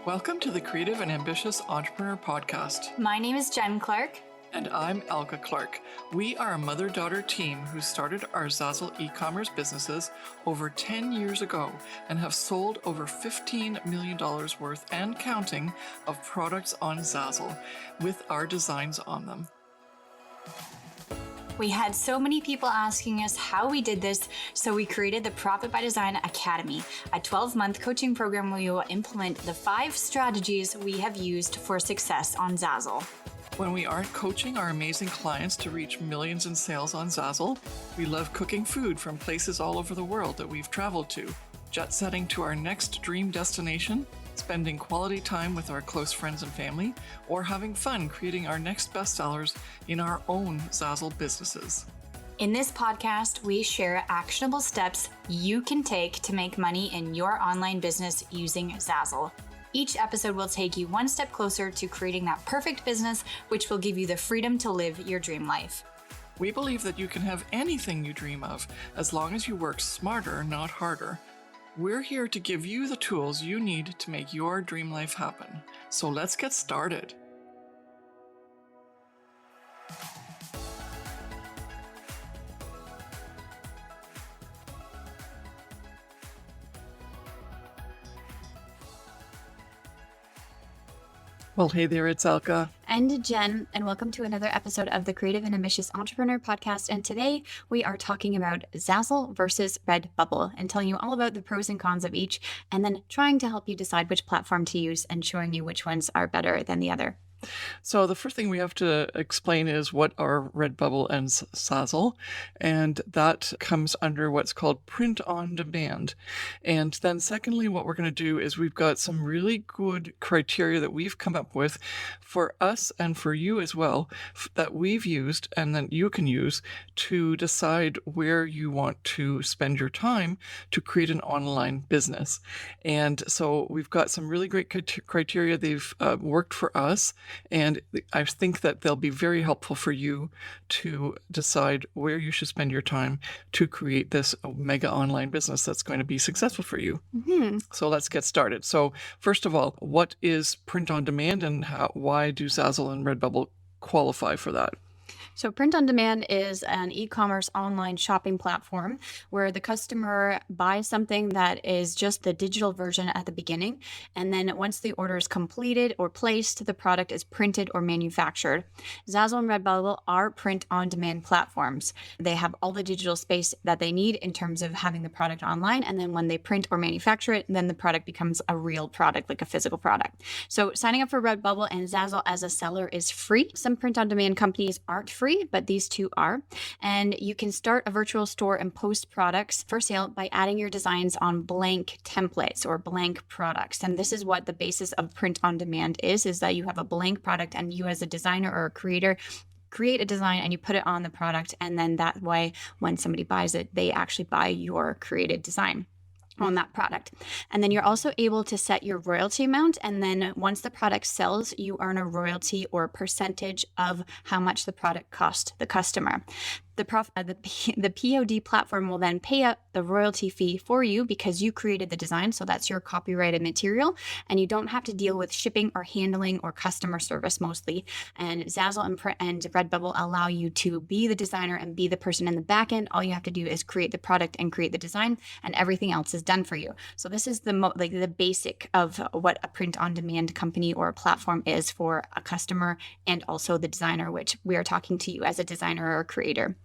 Welcome to the Creative and Ambitious Entrepreneur Podcast. My name is Jen Clark. And I'm Elke Clark. We are a mother-daughter team who started our Zazzle e-commerce businesses over 10 years ago and have sold over $15 million worth and counting of products on Zazzle with our designs on them. We had so many people asking us how we did this, so we created the Profit by Design Academy, a 12-month coaching program where you will implement the 5 strategies we have used for success on Zazzle. When we aren't coaching our amazing clients to reach millions in sales on Zazzle, we love cooking food from places all over the world that we've traveled to, jet-setting to our next dream destination, spending quality time with our close friends and family, or having fun creating our next bestsellers in our own Zazzle businesses. In this podcast, we share actionable steps you can take to make money in your online business using Zazzle. Each episode will take you one step closer to creating that perfect business, which will give you the freedom to live your dream life. We believe that you can have anything you dream of as long as you work smarter, not harder. We're here to give you the tools you need to make your dream life happen. So let's get started. Well, hey there, it's Elke. And Jen, and welcome to another episode of the Creative and Ambitious Entrepreneur Podcast. And today we are talking about Zazzle versus RedBubble and telling you all about the pros and cons of each, and then trying to help you decide which platform to use and showing you which ones are better than the other. So the first thing we have to explain is what are RedBubble and Zazzle, and that comes under what's called print on demand. And then secondly, what we're going to do is we've got some really good criteria that we've come up with for us and for you as well that we've used and then you can use to decide where you want to spend your time to create an online business. And so we've got some really great criteria. They've worked for us. And I think that they'll be very helpful for you to decide where you should spend your time to create this mega online business that's going to be successful for you. Mm-hmm. So let's get started. So first of all, what is print on demand and why do Zazzle and RedBubble qualify for that? So print on demand is an e-commerce online shopping platform where the customer buys something that is just the digital version at the beginning. And then once the order is completed or placed, the product is printed or manufactured. Zazzle and RedBubble are print on demand platforms. They have all the digital space that they need in terms of having the product online. And then when they print or manufacture it, then the product becomes a real product, like a physical product. So signing up for RedBubble and Zazzle as a seller is free. Some print on demand companies aren't free, but these two are. And you can start a virtual store and post products for sale by adding your designs on blank templates or blank products. And this is what the basis of print on demand is that you have a blank product and you as a designer or a creator create a design and you put it on the product. And then that way, when somebody buys it, they actually buy your created design on that product. And then you're also able to set your royalty amount. And then once the product sells, you earn a royalty or a percentage of how much the product cost the customer. The POD platform will then pay up the royalty fee for you because you created the design. So that's your copyrighted material. And you don't have to deal with shipping or handling or customer service mostly. And Zazzle and RedBubble allow you to be the designer and be the person in the back end. All you have to do is create the product and create the design, and everything else is done for you. So this is the basic of what a print on demand company or a platform is for a customer and also the designer, which we are talking to you as a designer or a creator.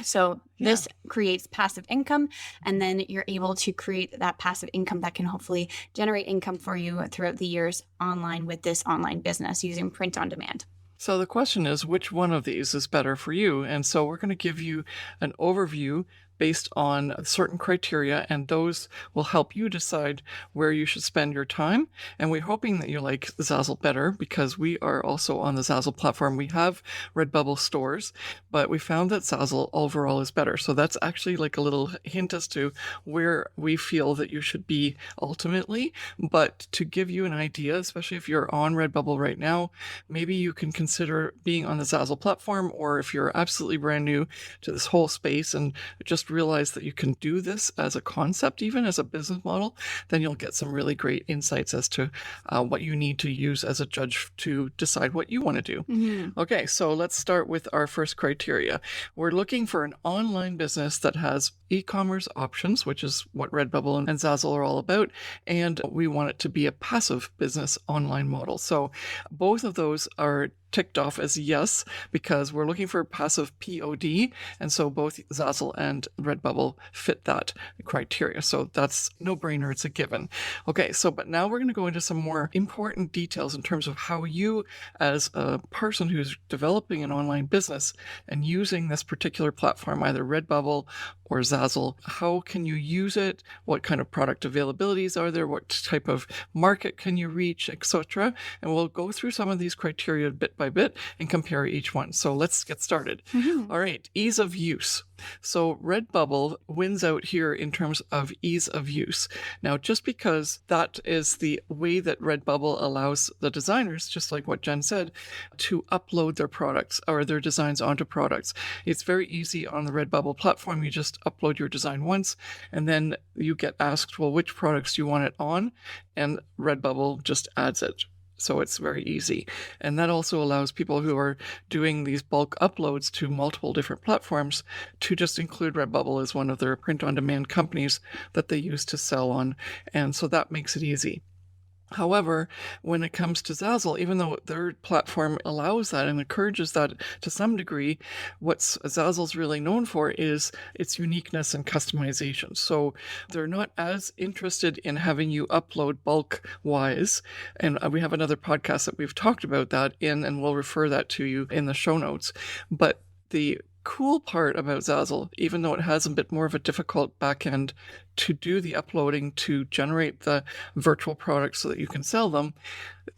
So this creates passive income, and then you're able to create that passive income that can hopefully generate income for you throughout the years online with this online business using print on demand. So the question is, which one of these is better for you? And so we're going to give you an overview based on certain criteria, and those will help you decide where you should spend your time. And we're hoping that you like Zazzle better because we are also on the Zazzle platform. We have RedBubble stores, but we found that Zazzle overall is better. So that's actually like a little hint as to where we feel that you should be ultimately. But to give you an idea, especially if you're on RedBubble right now, maybe you can consider being on the Zazzle platform, or if you're absolutely brand new to this whole space and just just realize that you can do this as a concept, even as a business model, then you'll get some really great insights as to what you need to use as a judge to decide what you want to do. Mm-hmm. Okay, so let's start with our first criteria. We're looking for an online business that has e-commerce options, which is what RedBubble and Zazzle are all about, and we want it to be a passive business online model. So both of those are ticked off as yes, because we're looking for passive POD, and so both Zazzle and RedBubble fit that criteria. So that's no brainer, it's a given. Okay, so but now we're going to go into some more important details in terms of how you, as a person who's developing an online business and using this particular platform, either RedBubble or Zazzle, how can you use it? What kind of product availabilities are there? What type of market can you reach, etc.? And we'll go through some of these criteria bit by bit and compare each one. So let's get started. Mm-hmm. All right, ease of use. So RedBubble wins out here in terms of ease of use. Now, just because that is the way that RedBubble allows the designers, just like what Jen said, to upload their products or their designs onto products. It's very easy on the RedBubble platform. You just upload your design once, and then you get asked, well, which products do you want it on? And RedBubble just adds it. So it's very easy. And that also allows people who are doing these bulk uploads to multiple different platforms to just include RedBubble as one of their print-on-demand companies that they use to sell on. And so that makes it easy. However, when it comes to Zazzle, even though their platform allows that and encourages that to some degree, what Zazzle's really known for is its uniqueness and customization. So they're not as interested in having you upload bulk-wise. And we have another podcast that we've talked about that in, and we'll refer that to you in the show notes. But the cool part about Zazzle, even though it has a bit more of a difficult backend to do the uploading to generate the virtual products so that you can sell them,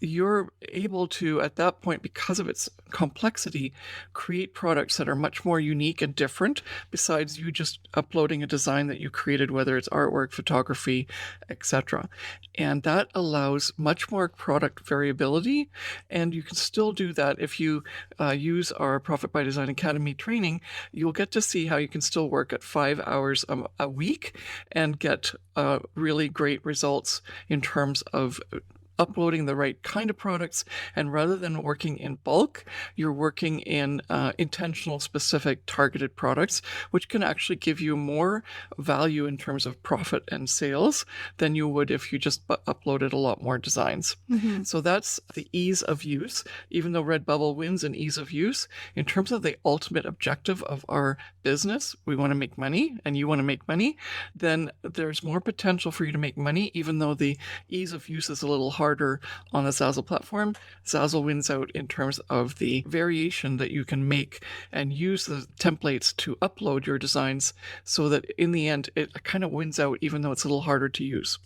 you're able to, at that point, because of its complexity, create products that are much more unique and different, besides you just uploading a design that you created, whether it's artwork, photography, etc. And that allows much more product variability, and you can still do that if you use our Profit by Design Academy training. You'll get to see how you can still work at 5 hours a week and get really great results in terms of uploading the right kind of products. And rather than working in bulk, you're working in intentional, specific, targeted products, which can actually give you more value in terms of profit and sales than you would if you just uploaded a lot more designs. Mm-hmm. So that's the ease of use. Even though RedBubble wins in ease of use, in terms of the ultimate objective of our business, we want to make money and you want to make money, then there's more potential for you to make money, even though the ease of use is a little harder on the Zazzle platform. Zazzle wins out in terms of the variation that you can make and use the templates to upload your designs, so that in the end it kind of wins out, even though it's a little harder to use.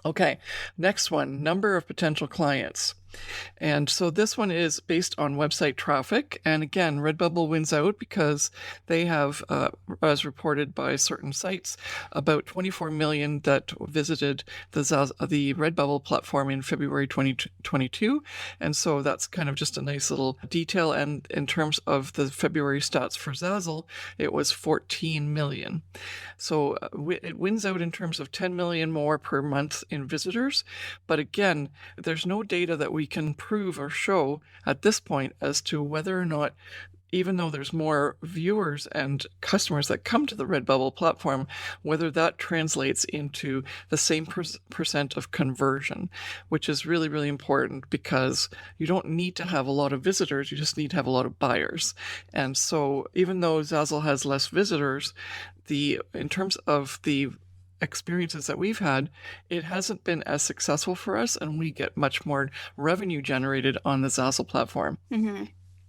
Okay, next one, number of potential clients. And so this one is based on website traffic. And again, RedBubble wins out because they have, as reported by certain sites, about 24 million that visited the RedBubble platform in February 2022. And so that's kind of just a nice little detail. And in terms of the February stats for Zazzle, it was 14 million. So it wins out in terms of 10 million more per month in visitors. But again, there's no data that we can prove or show at this point as to whether or not, even though there's more viewers and customers that come to the RedBubble platform, whether that translates into the same percent of conversion, which is really, really important, because you don't need to have a lot of visitors, you just need to have a lot of buyers. And so even though Zazzle has less visitors, in terms of the experiences that we've had, it hasn't been as successful for us, and we get much more revenue generated on the Zazzle platform. Mm-hmm.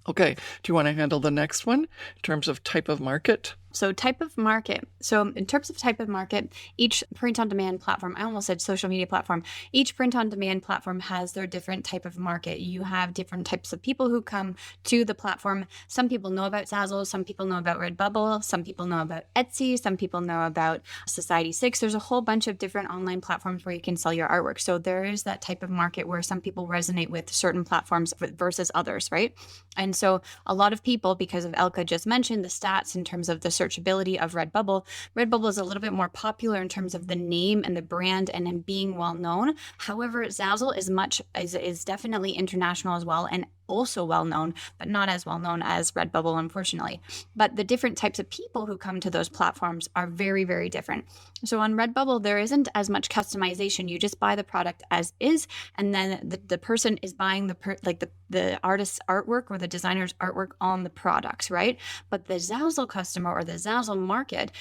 Okay, do you want to handle the next one in terms of type of market? So type of market. So in terms of type of market, each print-on-demand platform, I almost said social media platform, each print-on-demand platform has their different type of market. You have different types of people who come to the platform. Some people know about Zazzle, some people know about RedBubble, some people know about Etsy, some people know about Society6. There's a whole bunch of different online platforms where you can sell your artwork. So there is that type of market where some people resonate with certain platforms versus others, right? And so a lot of people, because of Elke just mentioned the stats in terms of the searchability of Redbubble. Redbubble is a little bit more popular in terms of the name and the brand and in being well known. However, Zazzle is definitely international as well, and also well known, but not as well known as Redbubble, unfortunately. But the different types of people who come to those platforms are very, very different. So on Redbubble, there isn't as much customization. You just buy the product as is, and then the person is buying the artist's artwork or the designer's artwork on the products, right? But the Zazzle customer or the Zazzle market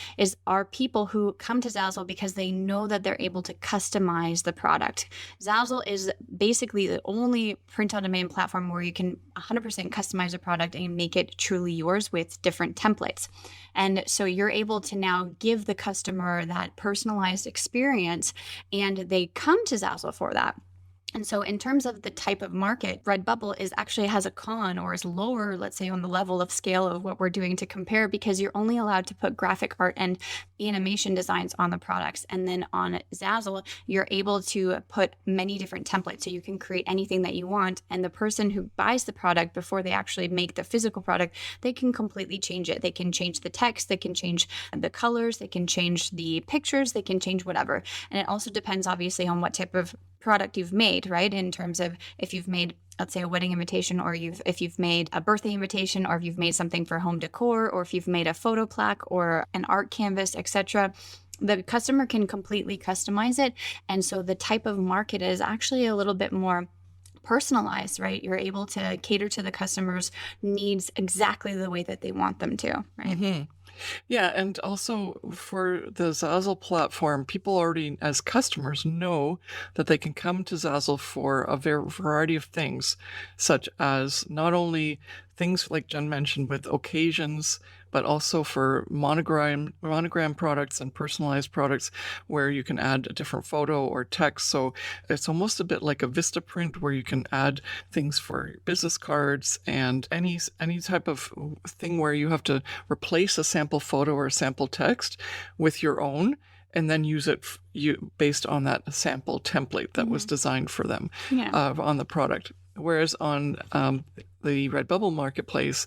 are people who come to Zazzle because they know that they're able to customize the product. Zazzle is basically the only print-on-demand platform where you can 100% customize a product and make it truly yours with different templates. And so you're able to now give the customer that personalized experience, and they come to Zazzle for that. And so in terms of the type of market, Redbubble has a con, or is lower, let's say, on the level of scale of what we're doing to compare, because you're only allowed to put graphic art and animation designs on the products. And then on Zazzle, you're able to put many different templates. So you can create anything that you want. And the person who buys the product before they actually make the physical product, they can completely change it. They can change the text, they can change the colors, they can change the pictures, they can change whatever. And it also depends, obviously, on what type of product you've made, right? In terms of if you've made, let's say, a wedding invitation, or if you've made a birthday invitation, or if you've made something for home decor, or if you've made a photo plaque or an art canvas, etc. The customer can completely customize it. And so the type of market is actually a little bit more personalized, right? You're able to cater to the customer's needs exactly the way that they want them to, right? Mm-hmm. Yeah, and also for the Zazzle platform, people already, as customers, know that they can come to Zazzle for a variety of things, such as not only things like Jen mentioned with occasions, but also for monogram products and personalized products where you can add a different photo or text. So it's almost a bit like a Vistaprint where you can add things for business cards and any type of thing where you have to replace a sample photo or a sample text with your own, and then use it based on that sample template that was designed for them on the product. Whereas on the Redbubble marketplace,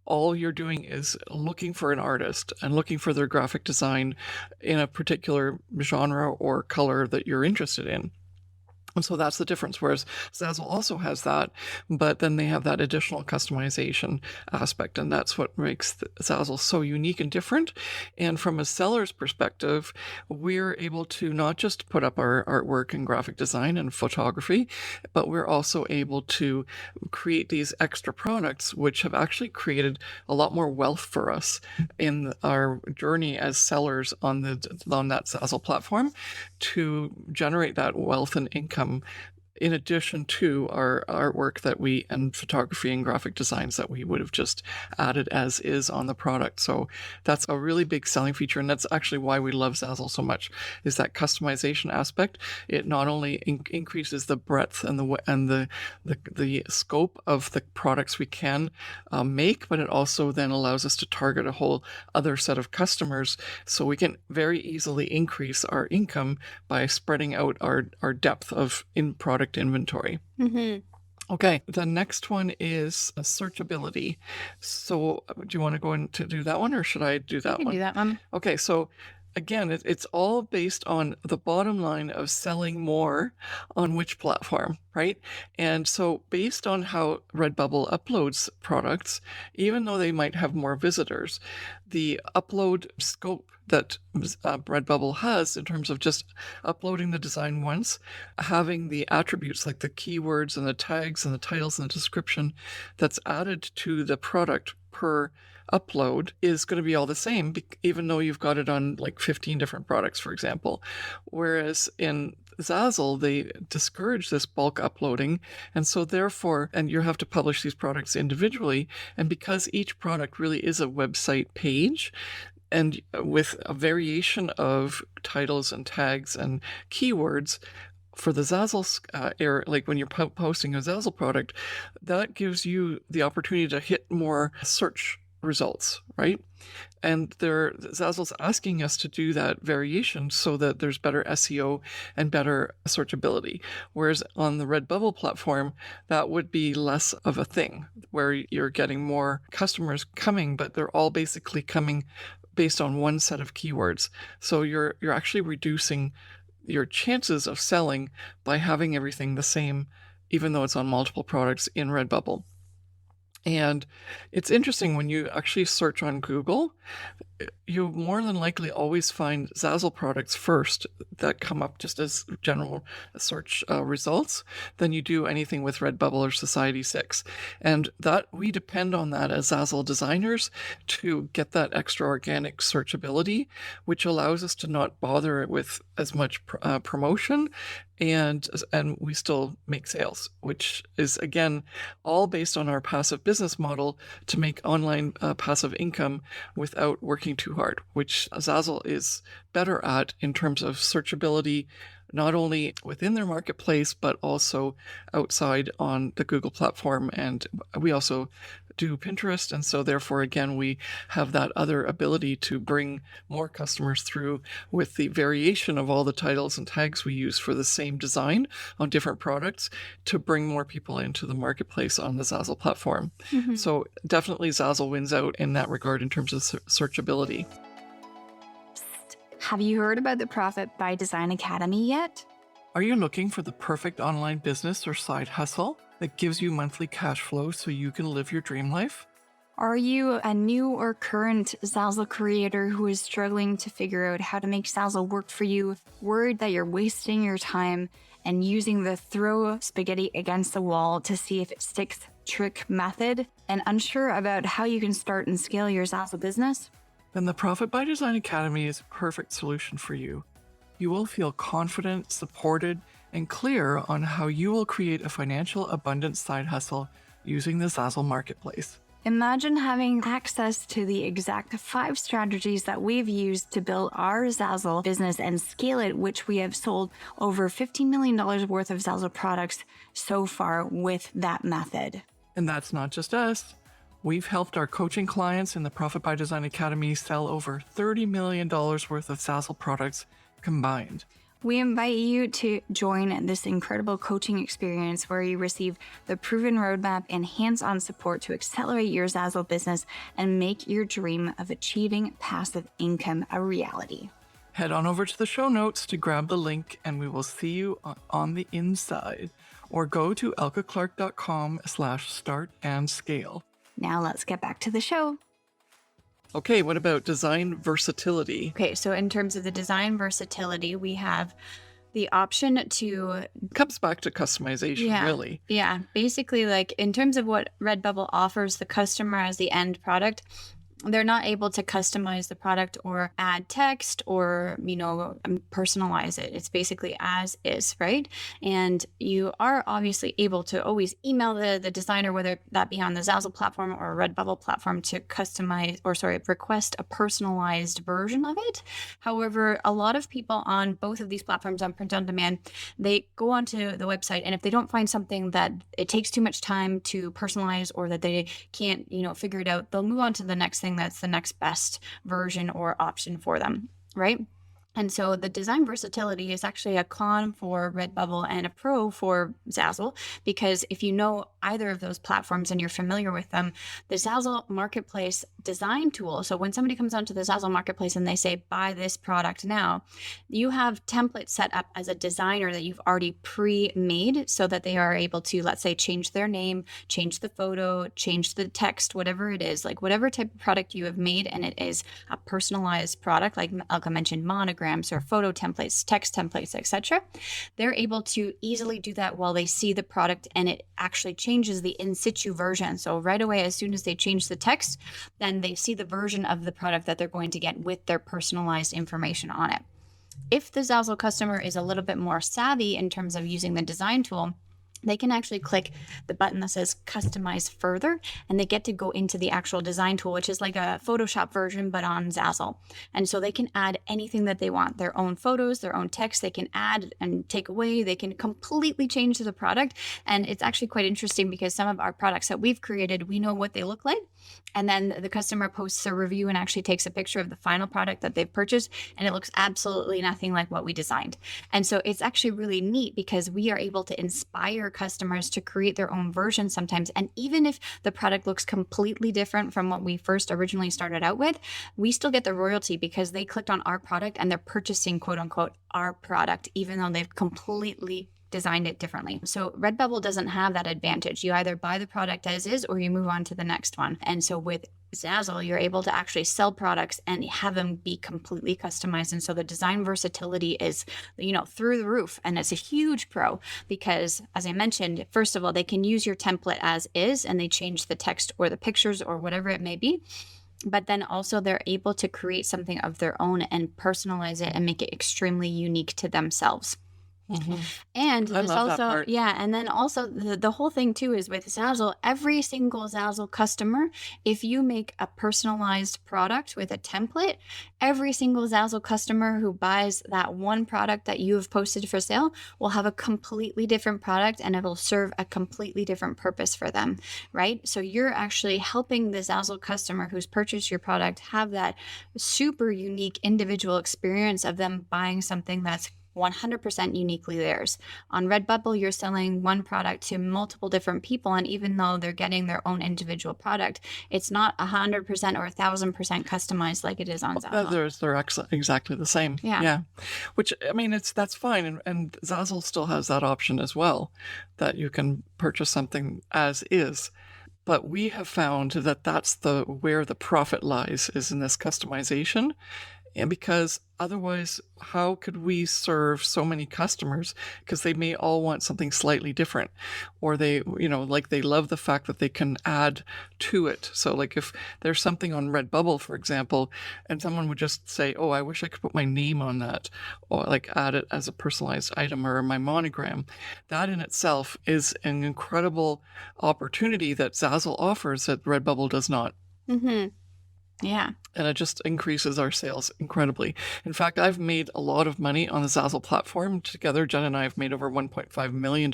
all you're doing is looking for an artist and looking for their graphic design in a particular genre or color that you're interested in. And so that's the difference. Whereas Zazzle also has that, but then they have that additional customization aspect. And that's what makes Zazzle so unique and different. And from a seller's perspective, we're able to not just put up our artwork and graphic design and photography, but we're also able to create these extra products, which have actually created a lot more wealth for us in our journey as sellers on that Zazzle platform, to generate that wealth and income in addition to our artwork and photography and graphic designs that we would have just added as is on the product. So that's a really big selling feature, and that's actually why we love Zazzle so much, is that customization aspect. It not only increases the breadth and the scope of the products we can make, but it also then allows us to target a whole other set of customers, so we can very easily increase our income by spreading out our depth of in-product inventory. Okay, the next one is searchability. So do you want to go in to do that one, or should I do that You can one? do that one. Okay, so again, it's all based on the bottom line of selling more on which platform, right? And so based on how Redbubble uploads products, even though they might have more visitors, the upload scope that Redbubble has in terms of just uploading the design once, having the attributes like the keywords and the tags and the titles and the description that's added to the product per upload is going to be all the same, even though you've got it on like 15 different products, for example. Whereas in Zazzle, they discourage this bulk uploading, and so therefore, and you have to publish these products individually, and because each product really is a website page, and with a variation of titles and tags and keywords, for the Zazzle area, like when you're posting a Zazzle product, that gives you the opportunity to hit more search results, right? And Zazzle's asking us to do that variation so that there's better SEO and better searchability. Whereas on the Redbubble platform, that would be less of a thing, where you're getting more customers coming, but they're all basically coming based on one set of keywords. So you're actually reducing your chances of selling by having everything the same, even though it's on multiple products in Redbubble. And it's interesting when you actually search on Google, you more than likely always find Zazzle products first that come up just as general search results than you do anything with Redbubble or Society 6. And that we depend on that as Zazzle designers to get that extra organic searchability, which allows us to not bother with as much promotion, and we still make sales, which is, again, all based on our passive business model to make online passive income without working too hard, which Zazzle is better at in terms of searchability, not only within their marketplace, but also outside on the Google platform. And we also do Pinterest. And so therefore, again, we have that other ability to bring more customers through with the variation of all the titles and tags we use for the same design on different products to bring more people into the marketplace on the Zazzle platform. Mhm. So definitely Zazzle wins out in that regard in terms of searchability. Have you heard about the Profit by Design Academy yet? Are you looking for the perfect online business or side hustle that gives you monthly cash flow so you can live your dream life? Are you a new or current Zazzle creator who is struggling to figure out how to make Zazzle work for you, worried that you're wasting your time and using the throw spaghetti against the wall to see if it sticks trick method, and unsure about how you can start and scale your Zazzle business? Then the Profit by Design Academy is a perfect solution for you. You will feel confident, supported, and clear on how you will create a financial abundance side hustle using the Zazzle marketplace. Imagine having access to the exact 5 strategies that we've used to build our Zazzle business and scale it, which we have sold over $15 million worth of Zazzle products so far with that method. And that's not just us. We've helped our coaching clients in the Profit by Design Academy sell over $30 million worth of Zazzle products combined. We invite you to join this incredible coaching experience where you receive the proven roadmap and hands-on support to accelerate your Zazzle business and make your dream of achieving passive income a reality. Head on over to the show notes to grab the link, and we will see you on the inside. Or go to elkeclark.com/start-and-scale. Now let's get back to the show. Okay, what about design versatility? Okay, so in terms of the design versatility, we have the option to It comes back to customization, really. Yeah, basically, like in terms of what Redbubble offers the customer as the end product, they're not able to customize the product or add text or, personalize it. It's basically as is, right? And you are obviously able to always email the designer, whether that be on the Zazzle platform or a Redbubble platform, to request a personalized version of it. However, a lot of people on both of these platforms on print on demand, they go onto the website, and if they don't find something that it takes too much time to personalize or that they can't, figure it out, they'll move on to the next thing that's the next best version or option for them, right? And so the design versatility is actually a con for Redbubble and a pro for Zazzle, because if you know either of those platforms and you're familiar with them, the Zazzle Marketplace design tool, so when somebody comes onto the Zazzle Marketplace and they say, buy this product now, you have templates set up as a designer that you've already pre-made so that they are able to, let's say, change their name, change the photo, change the text, whatever it is, like whatever type of product you have made, and it is a personalized product, like Elke mentioned, monograms or photo templates, text templates, etc. They're able to easily do that while they see the product, and it actually changes the in situ version. So right away, as soon as they change the text, then they see the version of the product that they're going to get with their personalized information on it. If the Zazzle customer is a little bit more savvy in terms of using the design tool, they can actually click the button that says customize further, and they get to go into the actual design tool, which is like a Photoshop version, but on Zazzle. And so they can add anything that they want, their own photos, their own text, they can add and take away, they can completely change the product. And it's actually quite interesting because some of our products that we've created, we know what they look like. And then the customer posts a review and actually takes a picture of the final product that they've purchased, and it looks absolutely nothing like what we designed. And so it's actually really neat because we are able to inspire customers to create their own version sometimes. And even if the product looks completely different from what we first originally started out with, we still get the royalty because they clicked on our product and they're purchasing, quote unquote, our product, even though they've completely designed it differently. So Redbubble doesn't have that advantage. You either buy the product as is or you move on to the next one. And so with Zazzle, you're able to actually sell products and have them be completely customized. And so the design versatility is, through the roof. And it's a huge pro because, as I mentioned, first of all, they can use your template as is and they change the text or the pictures or whatever it may be. But then also they're able to create something of their own and personalize it and make it extremely unique to themselves. Mm-hmm. And I there's love that also, part. and then also the whole thing too is with Zazzle, every single Zazzle customer, if you make a personalized product with a template, every single Zazzle customer who buys that one product that you have posted for sale will have a completely different product and it will serve a completely different purpose for them, right? So you're actually helping the Zazzle customer who's purchased your product have that super unique individual experience of them buying something that's 100% uniquely theirs. On Redbubble, you're selling one product to multiple different people, and even though they're getting their own individual product, it's not 100% or 1,000% customized like it is on Zazzle. They're exactly the same. Yeah. Which, I mean, that's fine. And Zazzle still has that option as well, that you can purchase something as is. But we have found that that's where the profit lies, is in this customization. And because otherwise, how could we serve so many customers? Because they may all want something slightly different, or they love the fact that they can add to it. So like if there's something on Redbubble, for example, and someone would just say, oh, I wish I could put my name on that, or like add it as a personalized item or my monogram. That in itself is an incredible opportunity that Zazzle offers that Redbubble does not. Mm-hmm. Yeah. And it just increases our sales incredibly. In fact, I've made a lot of money on the Zazzle platform. Together, Jen and I have made over $1.5 million.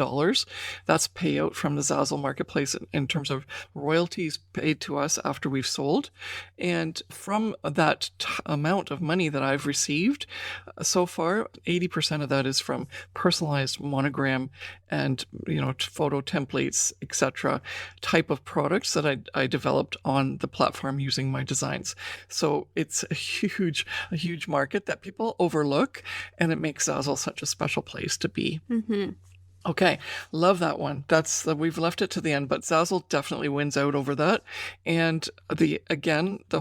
That's payout from the Zazzle marketplace in terms of royalties paid to us after we've sold. And from that amount of money that I've received so far, 80% of that is from personalized monogram and, photo templates, etc., type of products that I developed on the platform using my designs. So it's a huge market that people overlook, and it makes Zazzle such a special place to be. Mm-hmm. Okay, love that one. We've left it to the end, but Zazzle definitely wins out over that. And the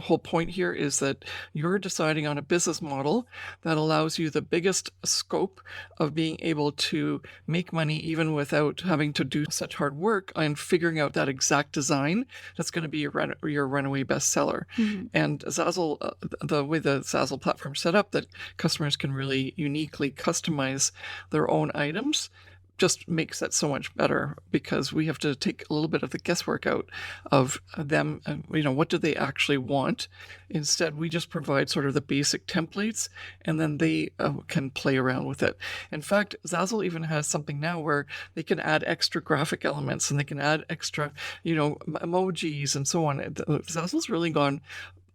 whole point here is that you're deciding on a business model that allows you the biggest scope of being able to make money even without having to do such hard work on figuring out that exact design that's going to be your runaway bestseller. Mm-hmm. And Zazzle, the way the Zazzle platform set up, that customers can really uniquely customize their own items, just makes that so much better, because we have to take a little bit of the guesswork out of them. What do they actually want? Instead, we just provide sort of the basic templates, and then they can play around with it. In fact, Zazzle even has something now where they can add extra graphic elements, and they can add extra, emojis and so on. Zazzle's really gone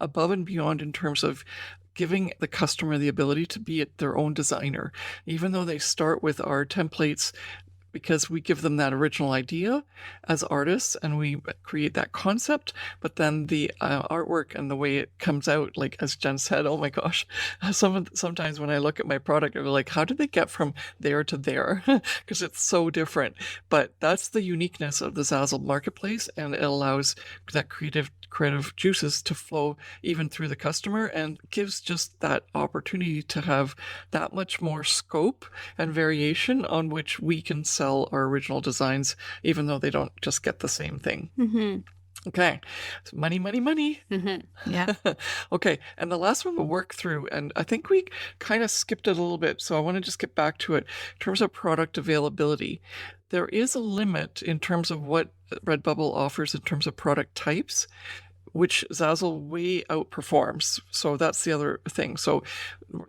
above and beyond in terms of giving the customer the ability to be their own designer, even though they start with our templates, because we give them that original idea as artists and we create that concept, but then the artwork and the way it comes out, like as Jen said, oh my gosh, sometimes when I look at my product, I'm like, how did they get from there to there? Because it's so different. But that's the uniqueness of the Zazzle marketplace, and it allows that creative juices to flow even through the customer, and gives just that opportunity to have that much more scope and variation on which we can sell our original designs, even though they don't just get the same thing. Mm-hmm. Okay, so money. Mm-hmm. Yeah. Okay, and the last one we'll work through, and I think we kind of skipped it a little bit, so I want to just get back to it. In terms of product availability, there is a limit in terms of what Redbubble offers in terms of product types, which Zazzle way outperforms. So that's the other thing. So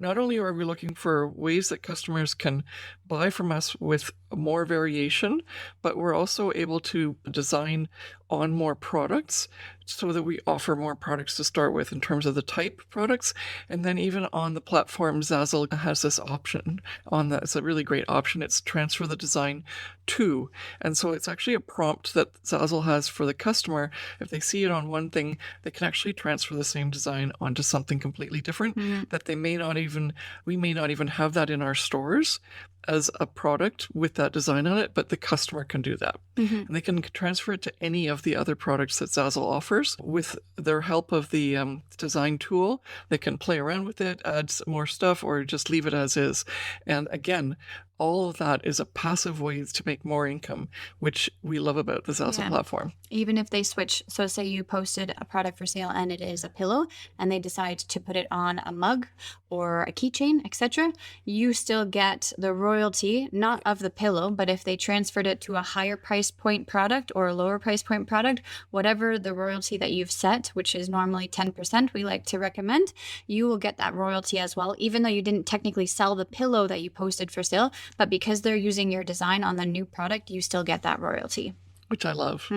not only are we looking for ways that customers can buy from us with more variation, but we're also able to design on more products so that we offer more products to start with in terms of the type products. And then even on the platform, Zazzle has this option on that. It's a really great option. It's transfer the design to. And so it's actually a prompt that Zazzle has for the customer. If they see it on one thing, they can actually transfer the same design onto something completely different that we may not even have that in our stores as a product with that design on it, but the customer can do that. And they can transfer it to any of the other products that Zazzle offers. With their help of the design tool, they can play around with it, add some more stuff, or just leave it as is. And again, all of that is a passive way to make more income, which we love about the Zazzle platform. Even if they switch, so say you posted a product for sale and it is a pillow, and they decide to put it on a mug or a keychain, etc., you still get the royalty, not of the pillow, but if they transferred it to a higher price point product or a lower price point product, whatever the royalty that you've set, which is normally 10%, we like to recommend, you will get that royalty as well, even though you didn't technically sell the pillow that you posted for sale. But because they're using your design on the new product, you still get that royalty. Which I love.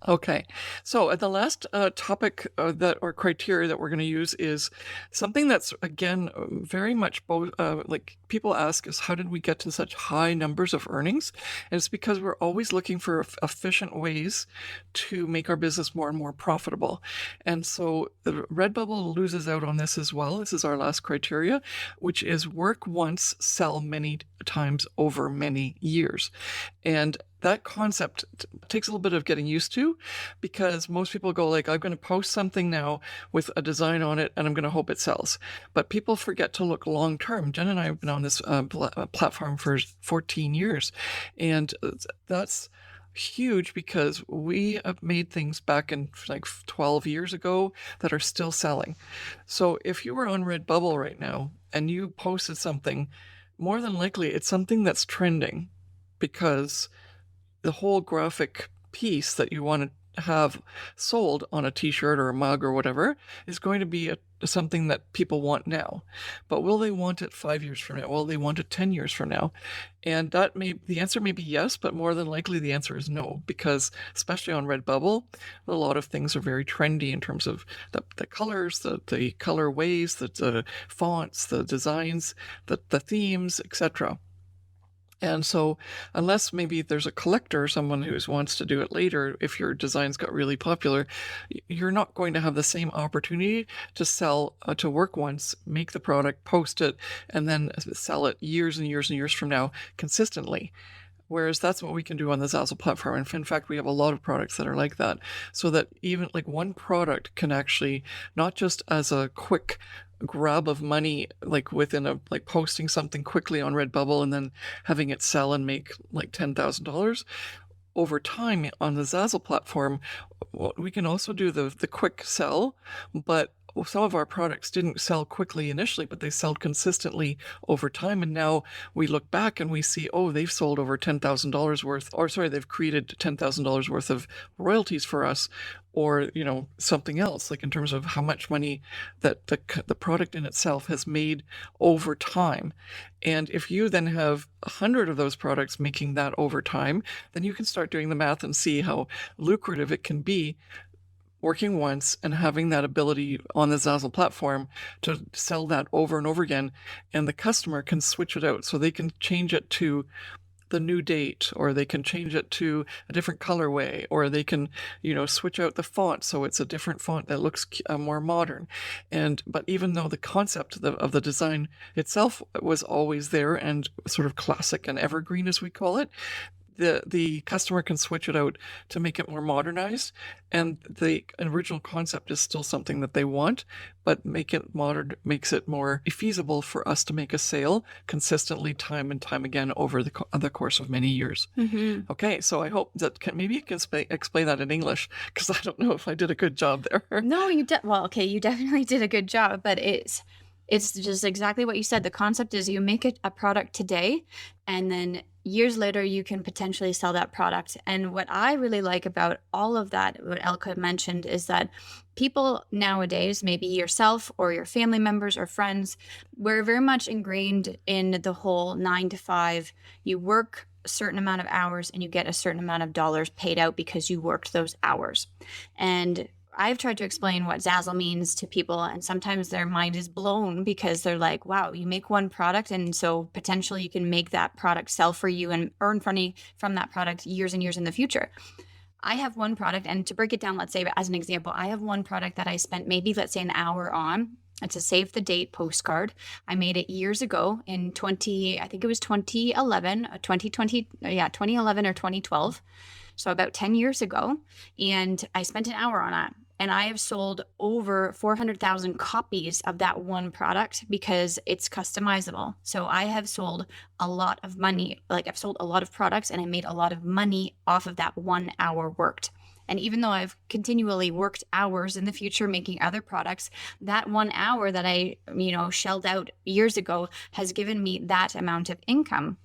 Okay. So the last topic or criteria that we're going to use is something that's, again, very much both like people ask us, how did we get to such high numbers of earnings? And it's because we're always looking for efficient ways to make our business more and more profitable. And so the RedBubble loses out on this as well. This is our last criteria, which is work once, sell many times over many years. And that concept takes a little bit of getting used to, because most people go like, I'm going to post something now with a design on it and I'm going to hope it sells. But people forget to look long term. Jen and I have been on this platform for 14 years. And that's huge because we have made things back in like 12 years ago that are still selling. So if you were on RedBubble right now and you posted something, more than likely it's something that's trending, because the whole graphic piece that you want to have sold on a t-shirt or a mug or whatever is going to be something that people want now. But will they want it 5 years from now? Will they want it 10 years from now? And the answer may be yes, but more than likely the answer is no, because especially on RedBubble, a lot of things are very trendy in terms of the colors, the colorways, the fonts, the designs, the themes, etc. And so unless maybe there's a collector, someone who wants to do it later, if your designs got really popular, you're not going to have the same opportunity to sell, to work once, make the product, post it, and then sell it years and years and years from now consistently. Whereas that's what we can do on the Zazzle platform. And in fact, we have a lot of products that are like that, so that even like one product can actually, not just as a quick grab of money, like within like posting something quickly on RedBubble and then having it sell and make like $10,000 over time on the Zazzle platform, we can also do the quick sell, but some of our products didn't sell quickly initially, but they sold consistently over time. And now we look back and we see, oh, they've sold over $10,000 worth, or sorry, they've created $10,000 worth of royalties for us, or, something else, like in terms of how much money that the product in itself has made over time. And if you then have 100 of those products making that over time, then you can start doing the math and see how lucrative it can be working once and having that ability on the Zazzle platform to sell that over and over again. And the customer can switch it out, so they can change it to the new date, or they can change it to a different colorway, or they can, switch out the font so it's a different font that looks more modern. But even though the concept of the design itself was always there and sort of classic and evergreen, as we call it, the customer can switch it out to make it more modernized, and the original concept is still something that they want, but make it modern makes it more feasible for us to make a sale consistently time and time again over the course of many years. Okay, so I hope that maybe you can explain that in English, because I don't know if I did a good job there. No, you definitely did a good job, but it's just exactly what you said. The concept is you make a product today, and then years later, you can potentially sell that product. And what I really like about all of that, what Elke mentioned, is that people nowadays, maybe yourself or your family members or friends, we're very much ingrained in the whole 9 to 5. You work a certain amount of hours and you get a certain amount of dollars paid out because you worked those hours. And I've tried to explain what Zazzle means to people, and sometimes their mind is blown because they're like, wow, you make one product, and so potentially you can make that product sell for you and earn money from that product years and years in the future. I have one product, and to break it down, let's say as an example, I have one product that I spent maybe, let's say, an hour on. It's a save the date postcard. I made it years ago in I think it was 2011, 2011 or 2012. So about 10 years ago, and I spent an hour on it. And I have sold over 400,000 copies of that one product because it's customizable. So I have sold a lot of money, like I've sold a lot of products and I made a lot of money off of that 1 hour worked. And even though I've continually worked hours in the future making other products, that 1 hour that I, shelled out years ago has given me that amount of income.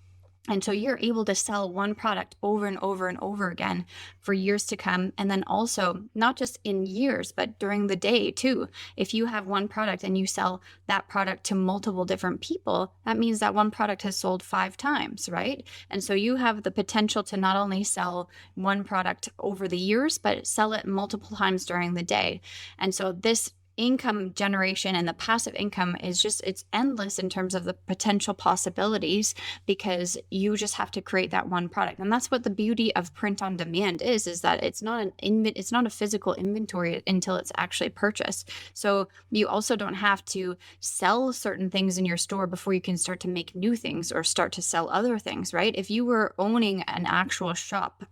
And so you're able to sell one product over and over and over again for years to come. And then also, not just in years, but during the day too. If you have one product and you sell that product to multiple different people, that means that one product has sold 5 times, right? And so you have the potential to not only sell one product over the years, but sell it multiple times during the day. And so this income generation and the passive income is it's endless in terms of the potential possibilities, because you just have to create that one product. And that's what the beauty of print on demand is that it's not a physical inventory until it's actually purchased. So you also don't have to sell certain things in your store before you can start to make new things or start to sell other things, right? If you were owning an actual shop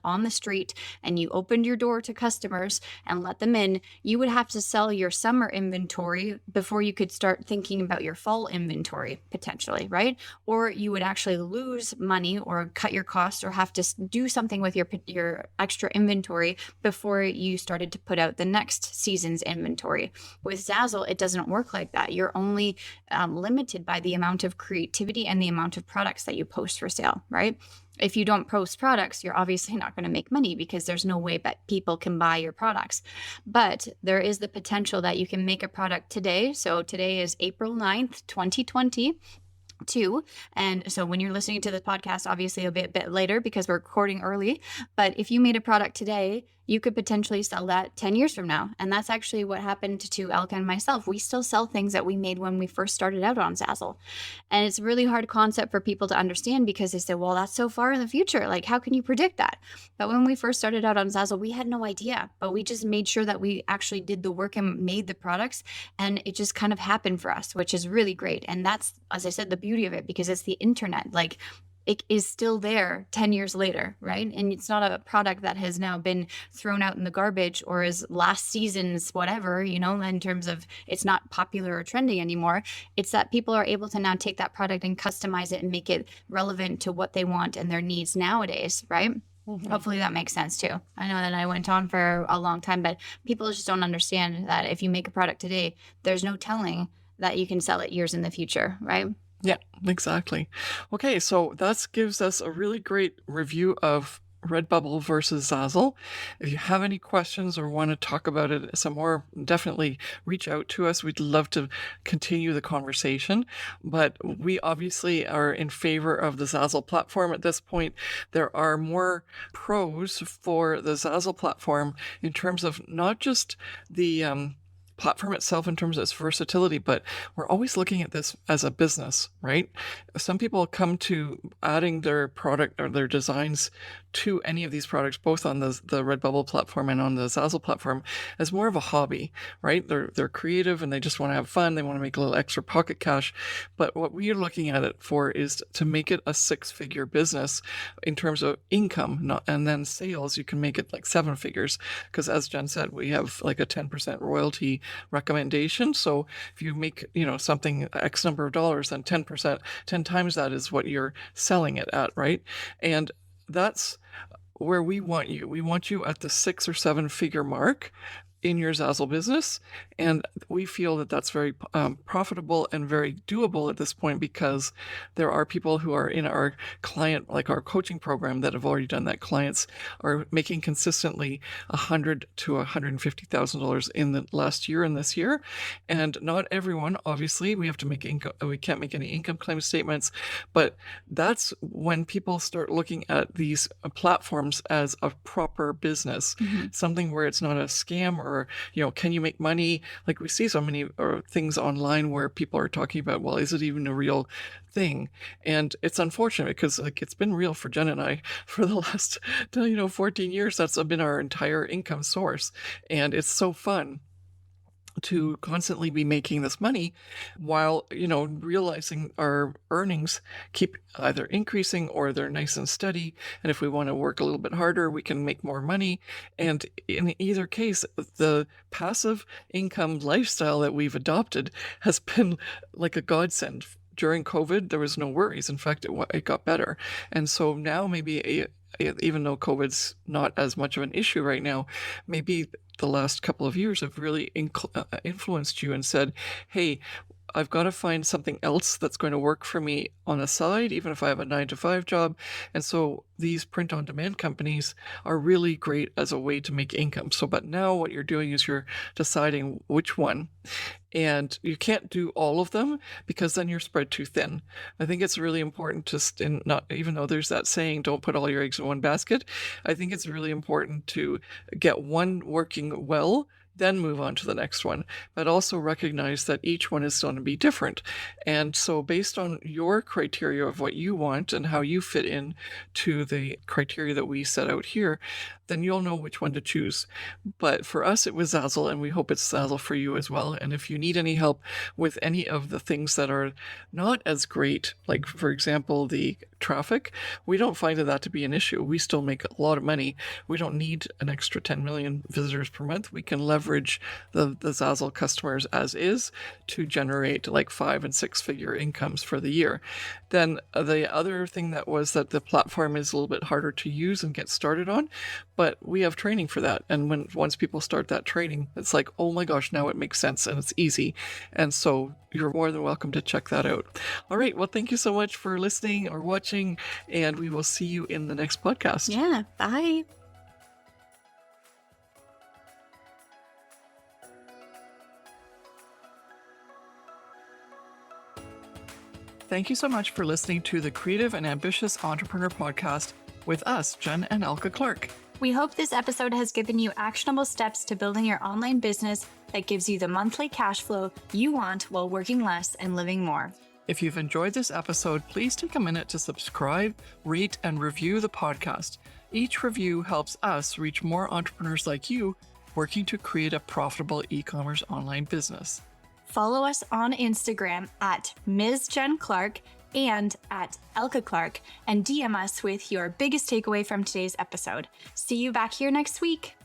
on the street and you opened your door to customers and let them in, you would have to sell your summer inventory before you could start thinking about your fall inventory potentially, right? Or you would actually lose money or cut your costs or have to do something with your extra inventory before you started to put out the next season's inventory. With Zazzle, it doesn't work like that. You're only limited by the amount of creativity and the amount of products that you post for sale, right? If you don't post products, you're obviously not going to make money because there's no way that people can buy your products. But there is the potential that you can make a product today. So today is April 9th, 2022. And so when you're listening to this podcast, obviously it'll be a bit later because we're recording early. But if you made a product today, you could potentially sell that 10 years from now. And that's actually what happened to Elke and myself. We still sell things that we made when we first started out on Zazzle. And it's a really hard concept for people to understand because they say, well, that's so far in the future. Like, how can you predict that? But when we first started out on Zazzle, we had no idea, but we just made sure that we actually did the work and made the products. And it just kind of happened for us, which is really great. And that's, as I said, the beauty of it, because it's the internet. Like, it is still there 10 years later, right? And it's not a product that has now been thrown out in the garbage or is last season's whatever, in terms of it's not popular or trendy anymore. It's that people are able to now take that product and customize it and make it relevant to what they want and their needs nowadays, right? Mm-hmm. Hopefully that makes sense too. I know that I went on for a long time, but people just don't understand that if you make a product today, there's no telling that you can sell it years in the future, right? Yeah, exactly. Okay, so that gives us a really great review of RedBubble versus Zazzle. If you have any questions or want to talk about it some more, definitely reach out to us. We'd love to continue the conversation, but we obviously are in favor of the Zazzle platform at this point. There are more pros for the Zazzle platform in terms of not just the platform itself in terms of its versatility, but we're always looking at this as a business, right? Some people come to adding their product or their designs to any of these products, both on the RedBubble platform and on the Zazzle platform, as more of a hobby, right? They're creative and they just want to have fun. They want to make a little extra pocket cash. But what we are looking at it for is to make it a 6-figure business in terms of income, and then sales. You can make it like 7 figures, because as Jen said, we have like a 10% royalty recommendation. So if you make, something X number of dollars, then 10%, 10 times that is what you're selling it at, right? And that's where we want you. We want you at the 6 or 7 figure mark in your Zazzle business. And we feel that that's very profitable and very doable at this point, because there are people who are in our client, like our coaching program, that have already done that. Clients are making consistently $100,000 to $150,000 in the last year and this year. And not everyone, obviously, we have to make income. We can't make any income claim statements, but that's when people start looking at these platforms as a proper business, something where it's not a scam, or, can you make money? Like, we see so many things online where people are talking about, well, is it even a real thing? And it's unfortunate, because it's been real for Jen and I for the last 14 years. That's been our entire income source, and it's so fun to constantly be making this money while, realizing our earnings keep either increasing or they're nice and steady. And if we want to work a little bit harder, we can make more money. And in either case, the passive income lifestyle that we've adopted has been like a godsend. During COVID, there was no worries. In fact, it got better. And so now maybe even though COVID's not as much of an issue right now, maybe the last couple of years have really influenced you and said, hey, I've got to find something else that's going to work for me on the side, even if I have a 9-to-5 job. And so these print-on-demand companies are really great as a way to make income. But now what you're doing is you're deciding which one. And you can't do all of them, because then you're spread too thin. I think it's really important to not, even though there's that saying, don't put all your eggs in one basket, I think it's really important to get one working well, then move on to the next one, but also recognize that each one is going to be different. And so based on your criteria of what you want and how you fit in to the criteria that we set out here, then you'll know which one to choose. But for us, it was Zazzle, and we hope it's Zazzle for you as well. And if you need any help with any of the things that are not as great, like, for example, the traffic, we don't find that to be an issue. We still make a lot of money. We don't need an extra 10 million visitors per month. We can leverage the Zazzle customers as is to generate like 5- and 6-figure incomes for the year. Then the other thing that the platform is a little bit harder to use and get started on, but we have training for that. And once people start that training, it's like, oh my gosh, now it makes sense and it's easy. And so you're more than welcome to check that out. All right. Well, thank you so much for listening or watching, and we will see you in the next podcast. Yeah. Bye. Thank you so much for listening to the Creative and Ambitious Entrepreneur Podcast with us, Jen and Elke Clark. We hope this episode has given you actionable steps to building your online business that gives you the monthly cash flow you want while working less and living more. If you've enjoyed this episode, please take a minute to subscribe, rate, and review the podcast. Each review helps us reach more entrepreneurs like you working to create a profitable e-commerce online business. Follow us on Instagram at Ms. Jen Clark and at Elke Clark, and DM us with your biggest takeaway from today's episode. See you back here next week.